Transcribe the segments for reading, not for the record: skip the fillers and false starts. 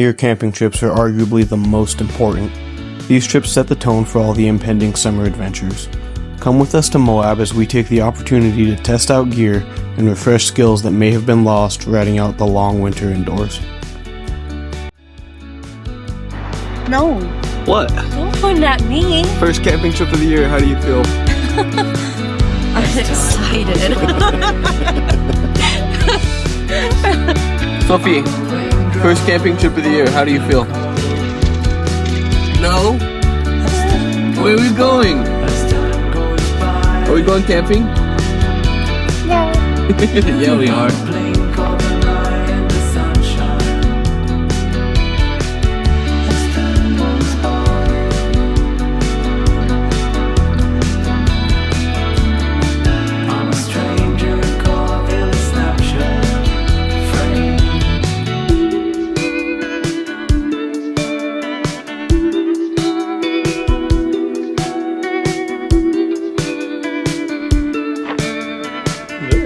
year camping trips are arguably the most important. These trips set the tone for all the impending summer adventures. Come with us to Moab as we take the opportunity to test out gear and refresh skills that may have been lost riding out the long winter indoors. No. What? Don't point at me. First camping trip of the year, how do you feel? I'm excited. Sophie, first camping trip of the year, how do you feel? No? Where are we going? Are we going camping? Yeah. Yeah, we are.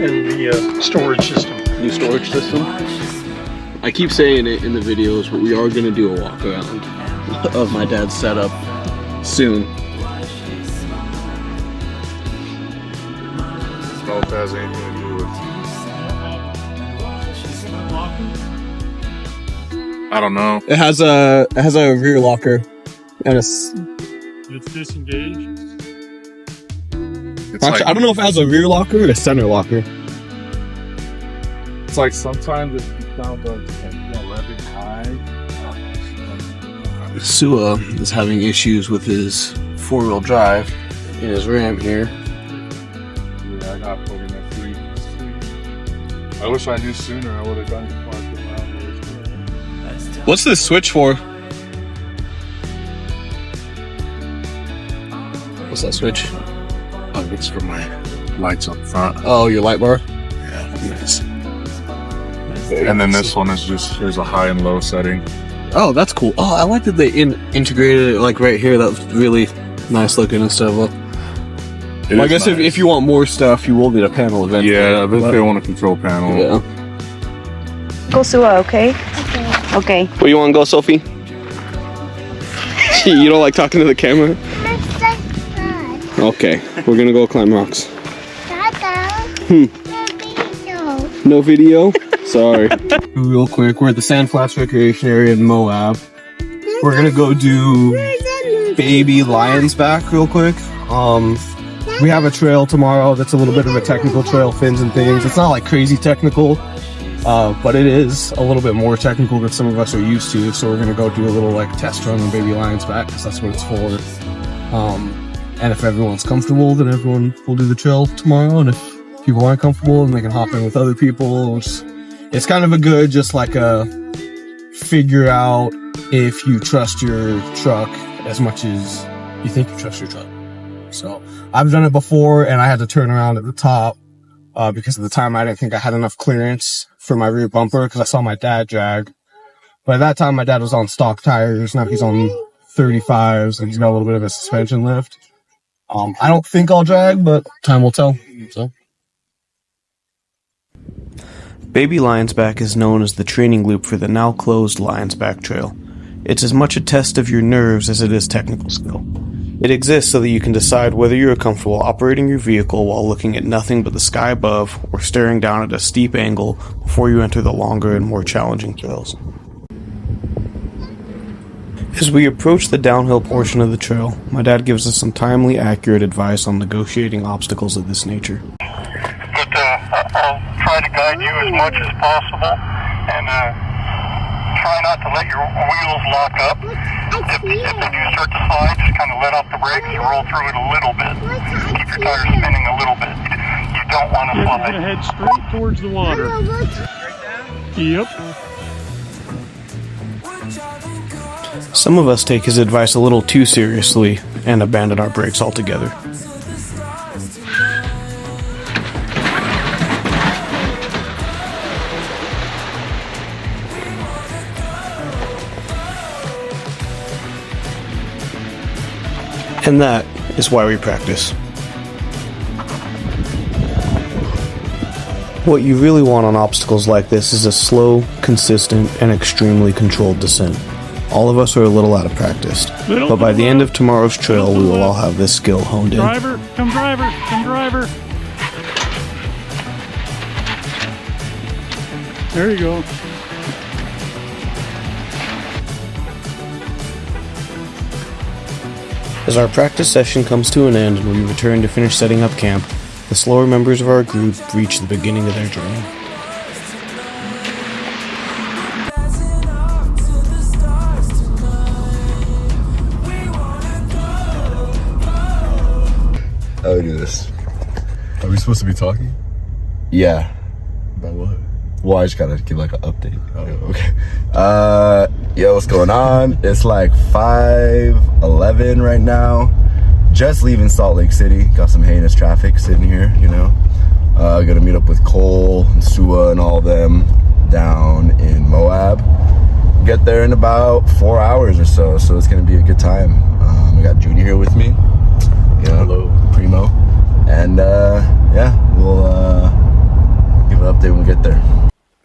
And the storage system. New storage system. I keep saying it in the videos, but we are going to do a walk around of my dad's setup soon. All it has anything to do with. I don't know. It has a rear locker and It's disengaged. It's actually, like, I don't know if it has a rear locker or a center locker. it's like sometimes it sounds like living high. Sua is having issues with his four-wheel drive in his Ram here. Yeah, I got put in that free. I wish I knew sooner. I would have done it around here. What's this switch for? What's that switch? Oh, it's for my lights up front. Oh, your light bar? Yeah, nice. And then this one is just, there's a high and low setting. Oh, that's cool. Oh, I like that they integrated it like right here. That was really nice looking and stuff. Well, I guess nice. if you want more stuff, you will need a panel eventually. Yeah, eventually I want a control panel. Yeah. Go Sua, okay? Okay. Where you want to go, Sophie? You don't like talking to the camera? Okay, we're gonna go climb rocks. No video? Sorry. Real quick, we're at the Sand Flats Recreation Area in Moab. We're gonna go do Baby Lion's Back real quick. We have a trail tomorrow that's a little bit of a technical trail, fins and things. It's not like crazy technical, but it is a little bit more technical than some of us are used to. So we're gonna go do a little like test run on Baby Lion's Back because that's what it's for. And if everyone's comfortable, then everyone will do the trail tomorrow. And if people aren't comfortable, then they can hop in with other people. It's kind of a good, just like a figure out if you trust your truck as much as you think you trust your truck. So I've done it before and I had to turn around at the top because at the time I didn't think I had enough clearance for my rear bumper because I saw my dad drag. But at that time my dad was on stock tires. Now he's on 35s and he's got a little bit of a suspension lift. I don't think I'll drag, but time will tell. So. Baby Lion's Back is known as the training loop for the now closed Lion's Back Trail. It's as much a test of your nerves as it is technical skill. It exists so that you can decide whether you are comfortable operating your vehicle while looking at nothing but the sky above or staring down at a steep angle before you enter the longer and more challenging trails. As we approach the downhill portion of the trail, my dad gives us some timely, accurate advice on negotiating obstacles of this nature. But I'll try to guide you as much as possible, and try not to let your wheels lock up. If they do start to slide, just kind of let off the brakes and roll through it a little bit. Keep your tires spinning a little bit. You don't want to You're slide. going to head straight towards the water. Yep. Some of us take his advice a little too seriously and abandon our brakes altogether. And that is why we practice. What you really want on obstacles like this is a slow, consistent, and extremely controlled descent. All of us are a little out of practice, but by the end of tomorrow's trail, we will all have this skill honed in. Driver, come driver, come driver. There you go. As our practice session comes to an end and we return to finish setting up camp, the slower members of our group reach the beginning of their journey. How do we do this? Are we supposed to be talking? Yeah. About what? Well, I just gotta give like an update. Oh. Okay. Yo, what's going on? It's like 5:11 right now. Just leaving Salt Lake City. Got some heinous traffic sitting here, you know. Gonna meet up with Cole and Sua and all of them down in Moab. Get there in about 4 hours or so, so it's gonna be a good time. I got Judy here with me. You know, Hello. Primo. And yeah, we'll give an update when we get there.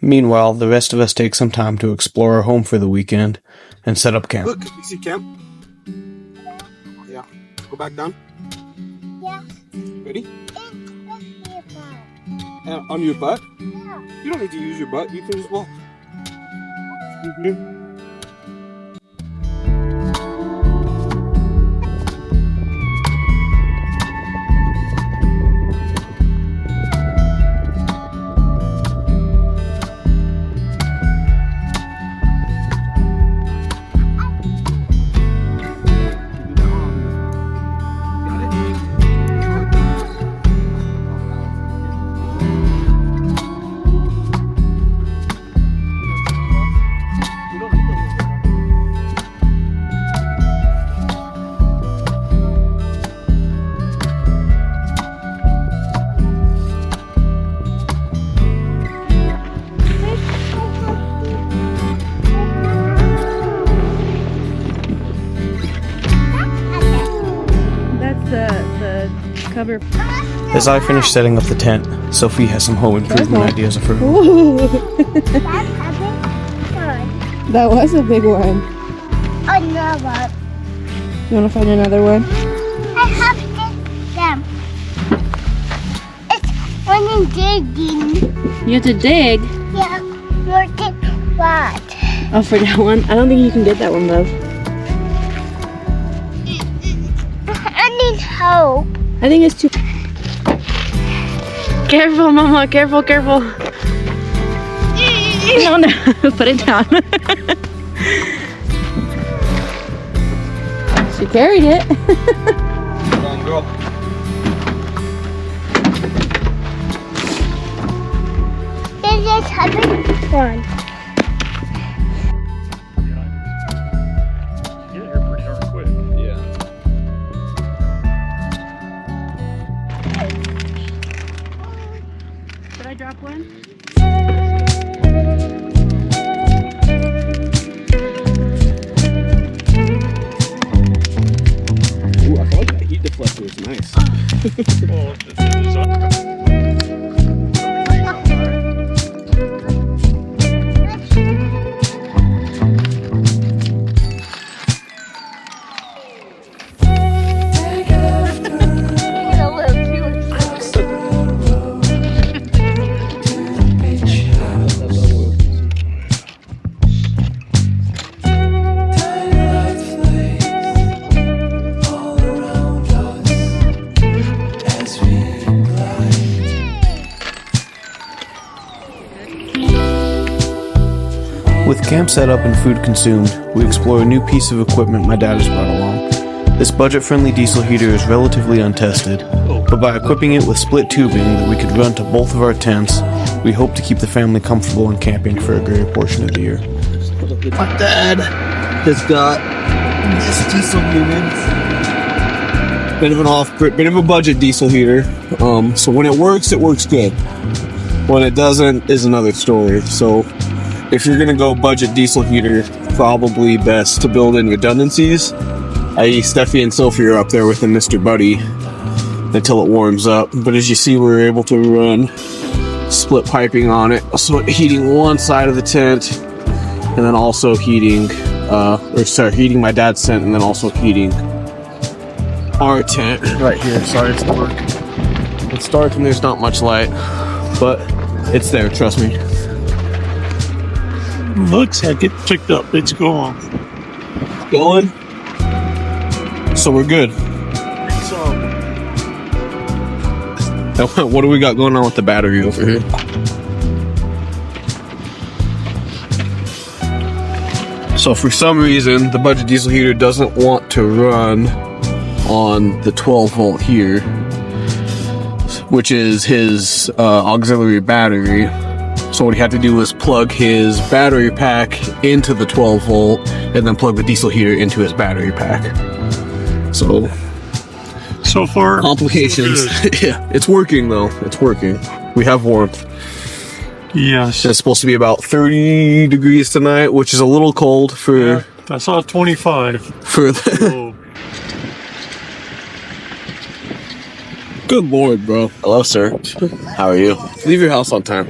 Meanwhile, the rest of us take some time to explore our home for the weekend and set up camp. Look, you see camp? Yeah. Go back down. Yeah. Ready? On your butt? Yeah. You don't need to use your butt. You can just walk. Cover. As I finish setting up the tent, Sophie has some home improvement ideas of her own. Ooh. That's a big one. That was a big one. Another. You want to find another one? I have them. It's when digging. You have to dig. Yeah, look at what. Oh, for that one? I don't think you can get that one, love. I need help. I think it's too... Careful, Mama. Careful, careful. No, no. Put it down. She carried it. Come on, girl. This is a big one. Get here pretty darn quick. Yeah. Should I drop one? Ooh, I like that heat deflector. It's nice. Oh, this is With camp set up and food consumed, we explore a new piece of equipment my dad has brought along. This budget-friendly diesel heater is relatively untested, but by equipping it with split tubing that we could run to both of our tents, we hope to keep the family comfortable in camping for a greater portion of the year. My dad has got this diesel unit. Bit of a budget diesel heater. So when it works good. When it doesn't is another story. So if you're gonna go budget diesel heater, probably best to build in redundancies. I.e. Steffi and Sophie are up there with the Mr. Buddy until it warms up. But as you see, we're able to run split piping on it, so heating one side of the tent, and then also heating, heating my dad's tent, and then also heating our tent right here. Sorry, it's dark. It's dark and there's not much light, but it's there. Trust me. Looks like it picked up. It's gone. Going. So we're good. Now, what do we got going on with the battery over here? So for some reason, the budget diesel heater doesn't want to run on the 12 volt here, which is his auxiliary battery. So what he had to do was plug his battery pack into the 12 volt and then plug the diesel heater into his battery pack. So far, complications. Yeah, it's working though. It's working. We have warmth. Yes. It's supposed to be about 30 degrees tonight, which is a little cold for. Yeah, I saw 25. For the. Good lord, bro. Hello, sir. How are you? Leave your house on time.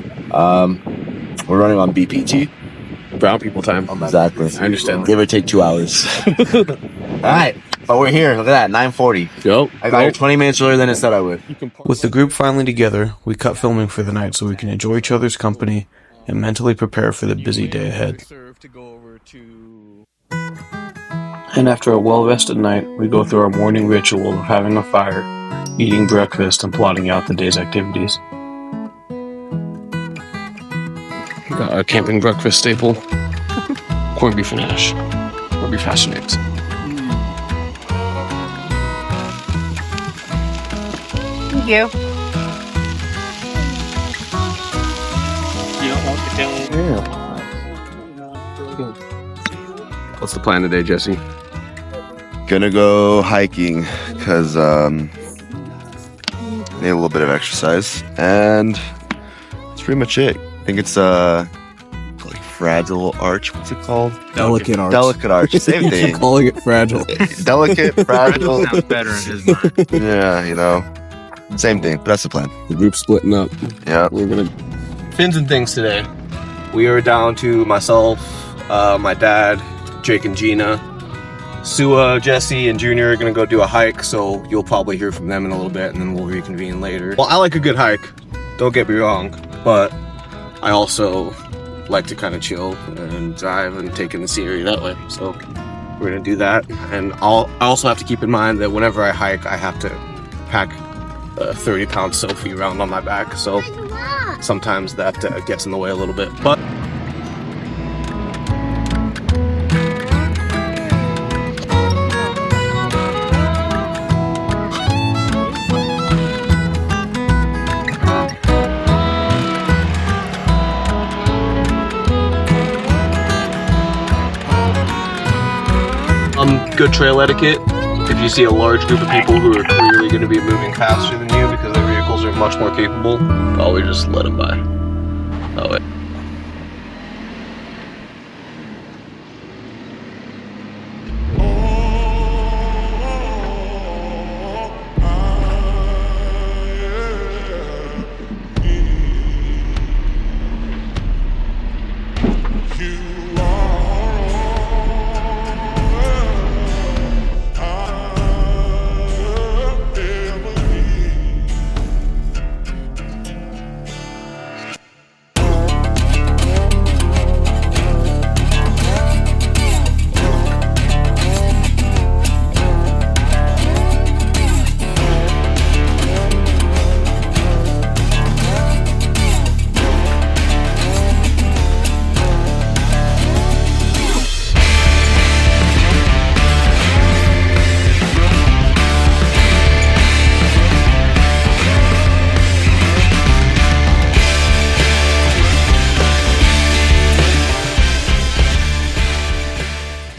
We're running on BPT. Brown people time. Exactly. I understand. Give or take 2 hours. Alright, but we're here. Look at that, 9:40. Yep. I got here 20 minutes earlier than I said I would. With the group finally together, we cut filming for the night so we can enjoy each other's company and mentally prepare for the busy day ahead. And after a well-rested night, we go through our morning ritual of having a fire, eating breakfast, and plotting out the day's activities. Got a camping breakfast staple. Corned beef and hash. Corned beef hash and eggs. Thank you. You don't want the What's the plan today, Jesse? Gonna go hiking because need a little bit of exercise, and that's pretty much it. I think it's like fragile arch. What's it called? Delicate arch. Delicate arch. Same thing. Calling it fragile. Delicate, fragile. Sounds better in his mind. Yeah, you know, same thing. But that's the plan. The group's splitting up. Yeah. We're gonna fins and things today. We are down to myself, my dad, Jake and Gina. Sua, Jesse, and Junior are gonna go do a hike, so you'll probably hear from them in a little bit, and then we'll reconvene later. Well, I like a good hike, don't get me wrong, but I also like to kind of chill and drive and take in the scenery that way. So we're gonna do that, and I also have to keep in mind that whenever I hike, I have to pack a 30-pound Sophie around on my back, so sometimes that gets in the way a little bit, but good trail etiquette. If you see a large group of people who are clearly going to be moving faster than you because their vehicles are much more capable, probably just let them by. Oh, wait.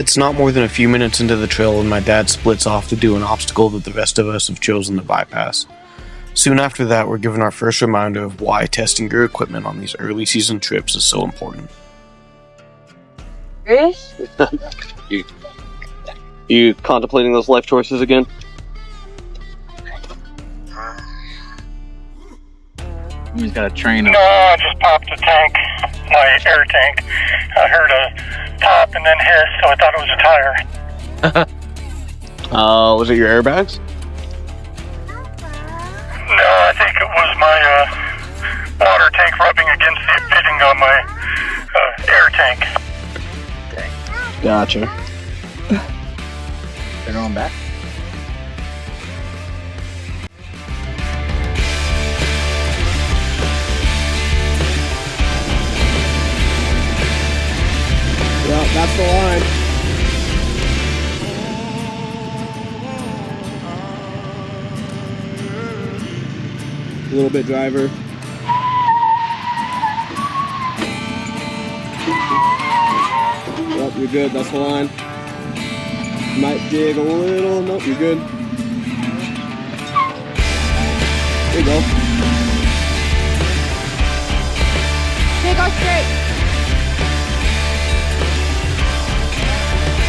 It's not more than a few minutes into the trail when my dad splits off to do an obstacle that the rest of us have chosen to bypass. Soon after that, we're given our first reminder of why testing your equipment on these early season trips is so important. Serious? You contemplating those life choices again? You just gotta train them. No, I just popped the tank, my air tank. I heard a pop and then hiss, so I thought it was a tire. Was it your airbags? No, I think it was my water tank rubbing against the fitting on my air tank. Gotcha. They're going back. Yeah, that's the line. A little bit driver. Yep, you're good. That's the line. Might dig a little. Nope, you're good. There you go. Okay, go straight.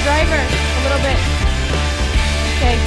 Driver, a little bit. Okay.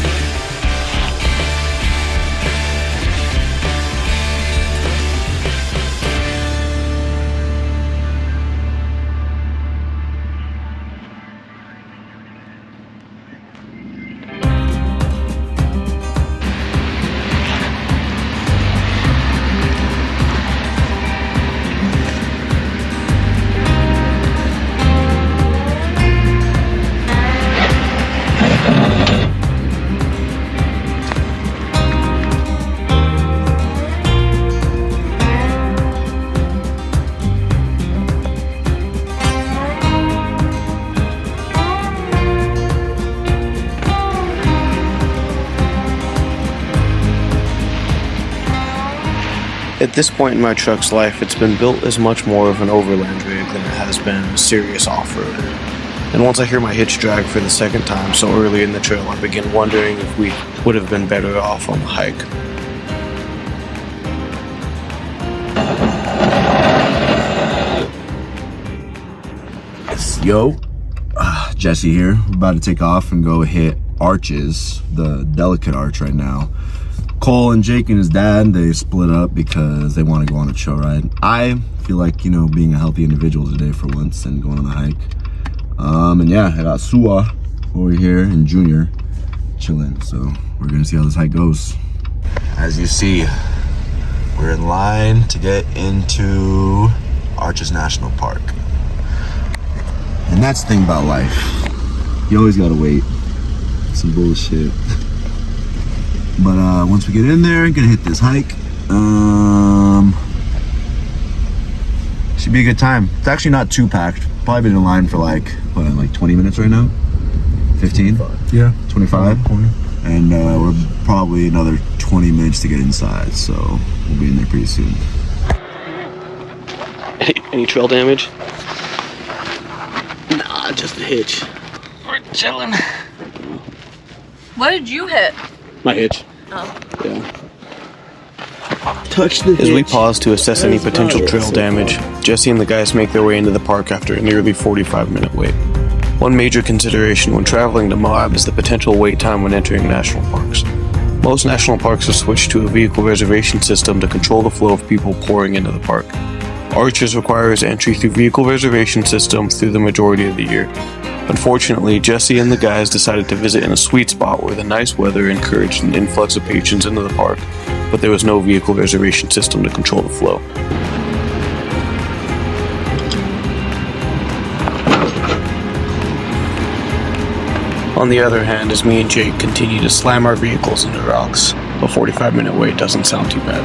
At this point in my truck's life, it's been built as much more of an overland rig than it has been a serious off-roader. And once I hear my hitch drag for the second time so early in the trail, I begin wondering if we would have been better off on the hike. Yo, Jesse here. We're about to take off and go hit Arches, the delicate arch right now. Cole and Jake and his dad, they split up because they want to go on a trail ride. I feel like, you know, being a healthy individual today for once and going on a hike. And yeah, I got Sua over here and Junior chilling. So we're gonna see how this hike goes. As you see, we're in line to get into Arches National Park. And that's the thing about life. You always gotta wait. Some bullshit. But once we get in there, gonna hit this hike. Should be a good time. It's actually not too packed. Probably been in line for like 20 minutes right now. 15? Yeah. 25? And we're probably another 20 minutes to get inside, so we'll be in there pretty soon. Any trail damage? Nah, just a hitch. We're chilling. What did you hit? My hitch. Oh. Yeah. Touch the hitch. As we pause to assess any potential trail damage, Jesse and the guys make their way into the park after a nearly 45-minute wait. One major consideration when traveling to Moab is the potential wait time when entering national parks. Most national parks have switched to a vehicle reservation system to control the flow of people pouring into the park. Arches requires entry through vehicle reservation system through the majority of the year. Unfortunately, Jesse and the guys decided to visit in a sweet spot where the nice weather encouraged an influx of patrons into the park, but there was no vehicle reservation system to control the flow. On the other hand, as me and Jake continue to slam our vehicles into rocks, a 45-minute wait doesn't sound too bad.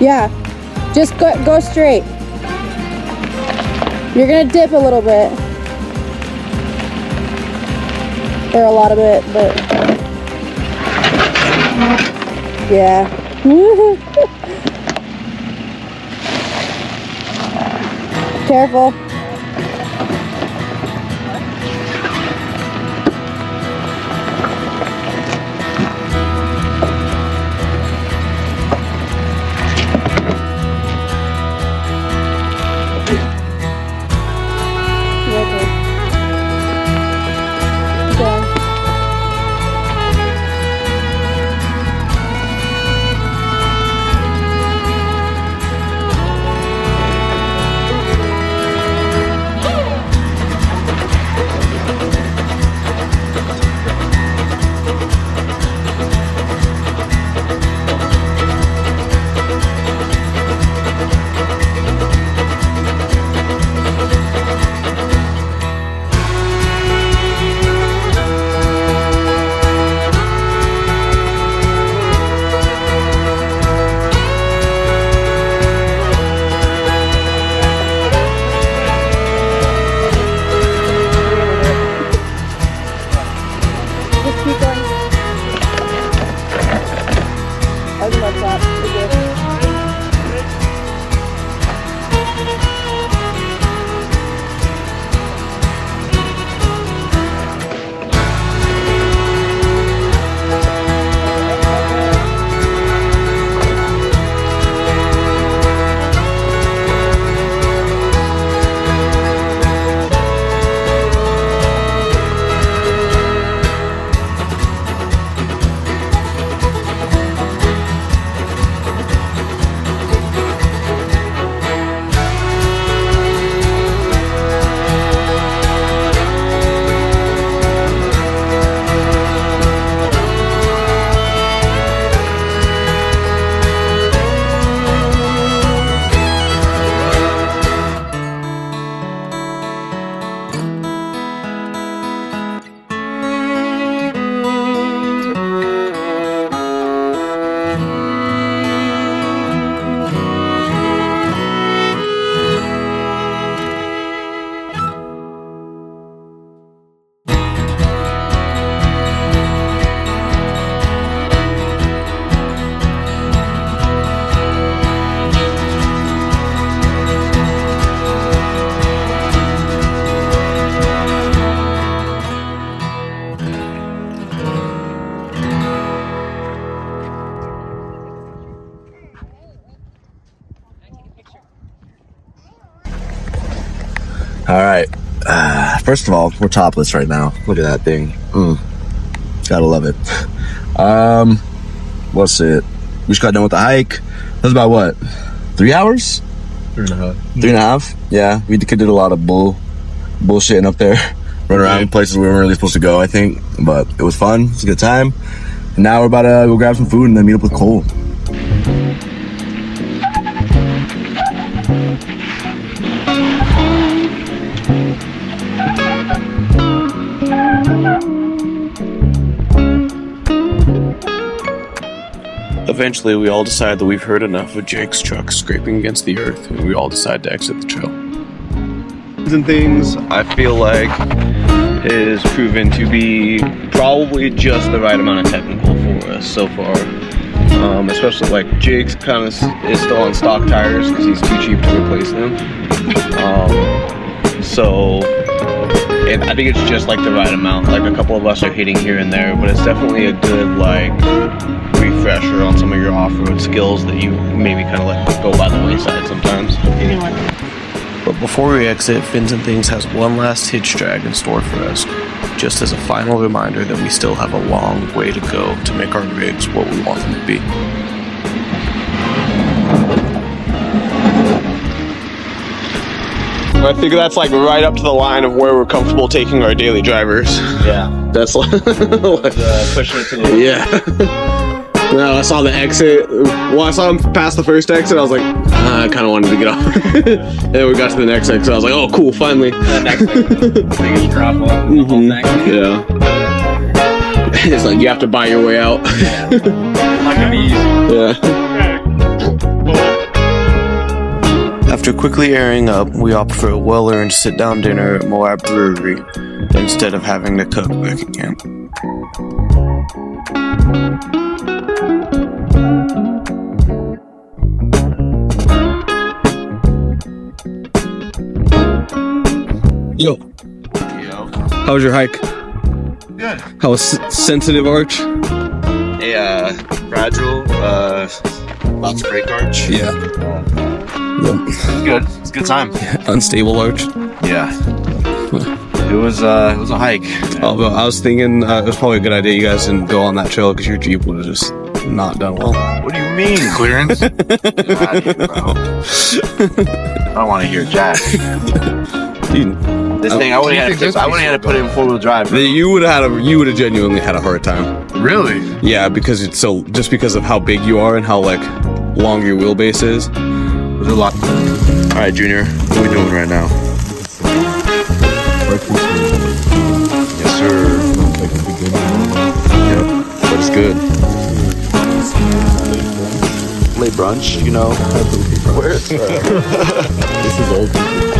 Yeah, just go straight. You're gonna dip a little bit. Or a lot of it, but yeah. Careful. First of all, we're topless right now. Look at that thing. Gotta love it. What's it? We just got done with the hike. That was about what? 3 hours? 3.5. 3.5? Yeah, we did a lot of bullshitting up there. Run around places we weren't really supposed to go, I think. But it was fun. It was a good time. And now we're about to go grab some food and then meet up with Cole. Eventually, we all decide that we've heard enough of Jake's truck scraping against the earth, and we all decide to exit the trail. And things, I feel like, is proven to be probably just the right amount of technical for us so far. Especially like Jake's kind of is still on stock tires because he's too cheap to replace them. And I think it's just like the right amount. Like a couple of us are hitting here and there, but it's definitely a good like refresher on some of your off-road skills that you maybe kind of let go by the wayside sometimes. But before we exit, Fins and Things has one last hitch drag in store for us, just as a final reminder that we still have a long way to go to make our rigs what we want them to be. I think that's like right up to the line of where we're comfortable taking our daily drivers. Yeah. That's like pushing it to the yeah. No, I saw the exit. Well, I saw him past the first exit. I was like, I kind of wanted to get off. And then we got to the next exit. I was like, oh, cool, finally. The next exit. So you drop one. Yeah. It's like you have to buy your way out. Yeah. Not gonna be easy. Yeah. After quickly airing up, we opt for a well-earned sit-down dinner at Moab Brewery instead of having to cook back at camp. Yo. How was your hike? Good. How was sensitive arch? Fragile, lots of brake arch. Yeah. Good. It's a good time. Unstable arch. Yeah. It was a hike. Oh, but I was thinking it was probably a good idea you guys didn't go on that trail because your Jeep would have just not done well. What do you mean? Clearance? Get out of here, bro. I don't want to hear Jack. Dude, this thing, I would have had to put it in 4-wheel drive. Bro. You would have genuinely had a hard time. Really? Yeah, because it's just because of how big you are and how like long your wheelbase is. There's a lot. All right, Junior, what are we doing right now? Yes, sir. Yep, but it's good. Late brunch, you know. Where's this is old people.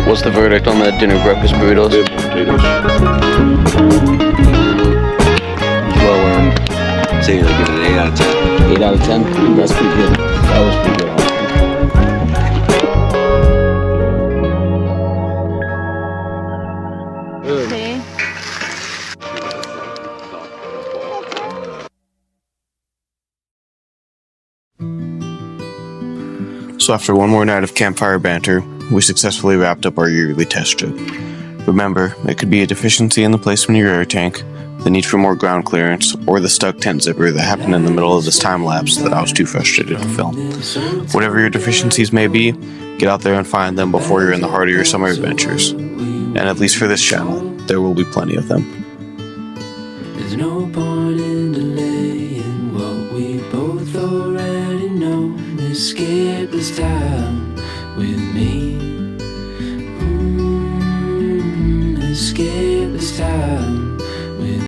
What's the verdict on the dinner breakfast burritos? Good potatoes. Well earned. I'd say like give it an 8 out of 10. 8 out of 10? That's pretty good. That was pretty good. So after one more night of campfire banter, we successfully wrapped up our yearly test strip. Remember, it could be a deficiency in the placement of your air tank, the need for more ground clearance, or the stuck tent zipper that happened in the middle of this time lapse that I was too frustrated to film. Whatever your deficiencies may be, get out there and find them before you're in the heart of your summer adventures. And at least for this channel, there will be plenty of them. There's no point in delaying what we both already know. Escape this time with me.